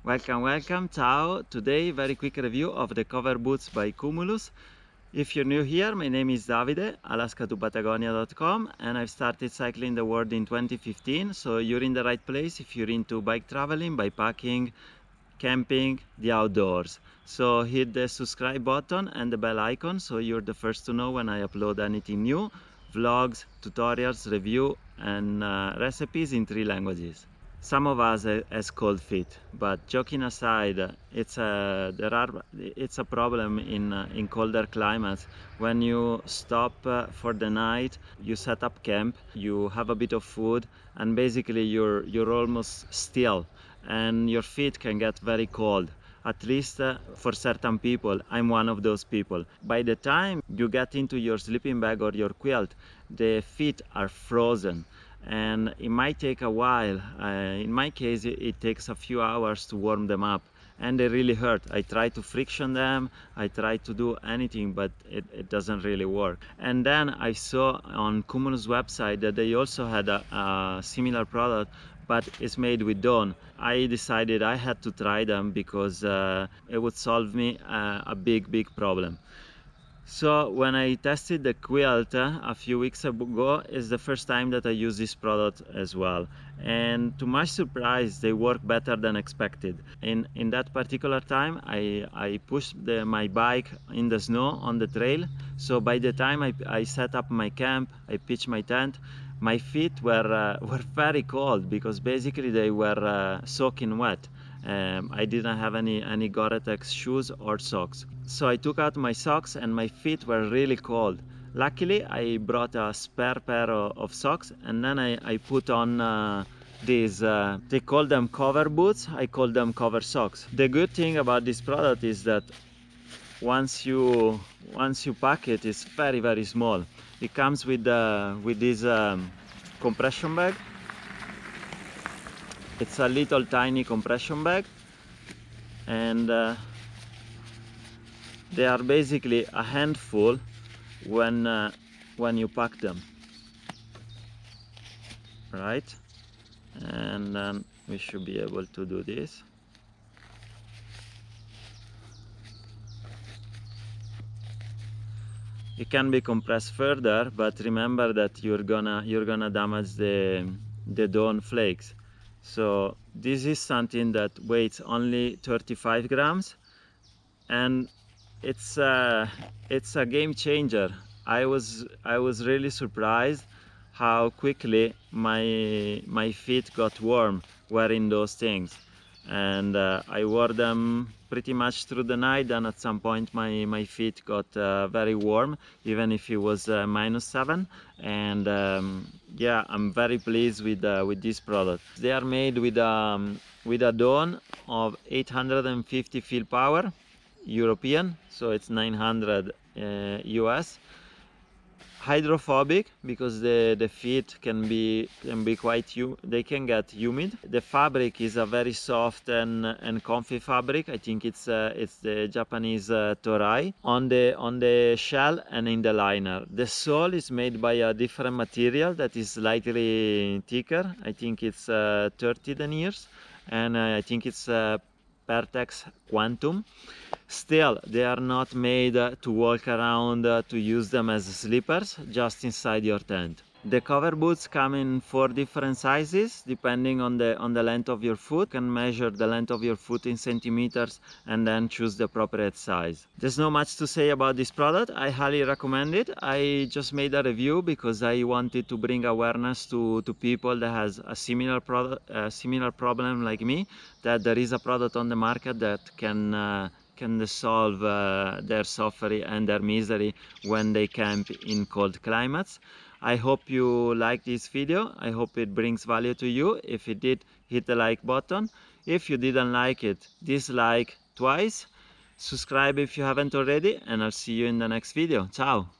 Welcome, ciao. Today, very quick review of the cover boots by Cumulus. If you're new here, my name is Davide, alaska2patagonia.com, and I've started cycling the world in 2015, so you're in the right place if you're into bike traveling, bikepacking, camping, the outdoors. So hit the subscribe button and the bell icon so you're the first to know when I upload anything new, vlogs, tutorials, review, and recipes in 3 languages. Some of us has cold feet, but joking aside, it's a problem in colder climates. When you stop for the night, you set up camp, you have a bit of food, and basically you're almost still, and your feet can get very cold. At least for certain people. I'm one of those people. By the time you get into your sleeping bag or your quilt, the feet are frozen, and it might take a while. In my case, it takes a few hours to warm them up, and they really hurt. I try to friction them, I try to do anything, but it doesn't really work. And then I saw on Cumulus website that they also had a similar product, but it's made with Dawn. I decided I had to try them because it would solve me a big problem. So when I tested the quilt a few weeks ago, is the first time that I use this product as well. And to my surprise, they work better than expected. In that particular time, I pushed my bike in the snow on the trail. So by the time I set up my camp, I pitched my tent, my feet were very cold because basically they were soaking wet. I didn't have any Gore-Tex shoes or socks. So I took out my socks and my feet were really cold. Luckily, I brought a spare pair of socks, and then I put on these, they call them cover boots, I call them cover socks. The good thing about this product is that once you pack it, it's very small. It comes with this compression bag. It's a little tiny compression bag, and they are basically a handful when you pack them, right? And then we should be able to do this. It can be compressed further, but remember that you're gonna damage the Dawn flakes. So this is something that weighs only 35 grams, and it's a game changer. I was really surprised how quickly my feet got warm wearing those things. And I wore them pretty much through the night, and at some point my feet got very warm, even if it was -7. And yeah, I'm very pleased with this product. They are made with a Dawn of 850 field power European, so it's 900 US. Hydrophobic, because the feet can be quite they can get humid. The fabric is a very soft and comfy fabric. I think it's the Japanese Torai on the shell and in the liner. The sole is made by a different material that is slightly thicker. I think it's 30 deniers, and I think it's Pertex Quantum. Still, they are not made to walk around, to use them as slippers just inside your tent. The cover boots come in 4 different sizes depending on the length of your foot. You can measure the length of your foot in centimeters and then choose the appropriate size. There's not much to say about this product. I highly recommend it. I just made a review because I wanted to bring awareness to people that has a similar problem like me, that there is a product on the market that can solve their suffering and their misery when they camp in cold climates. I hope you like this video. I hope it brings value to you. If it did, hit the like button. If you didn't like it, dislike twice. Subscribe if you haven't already, and I'll see you in the next video. Ciao!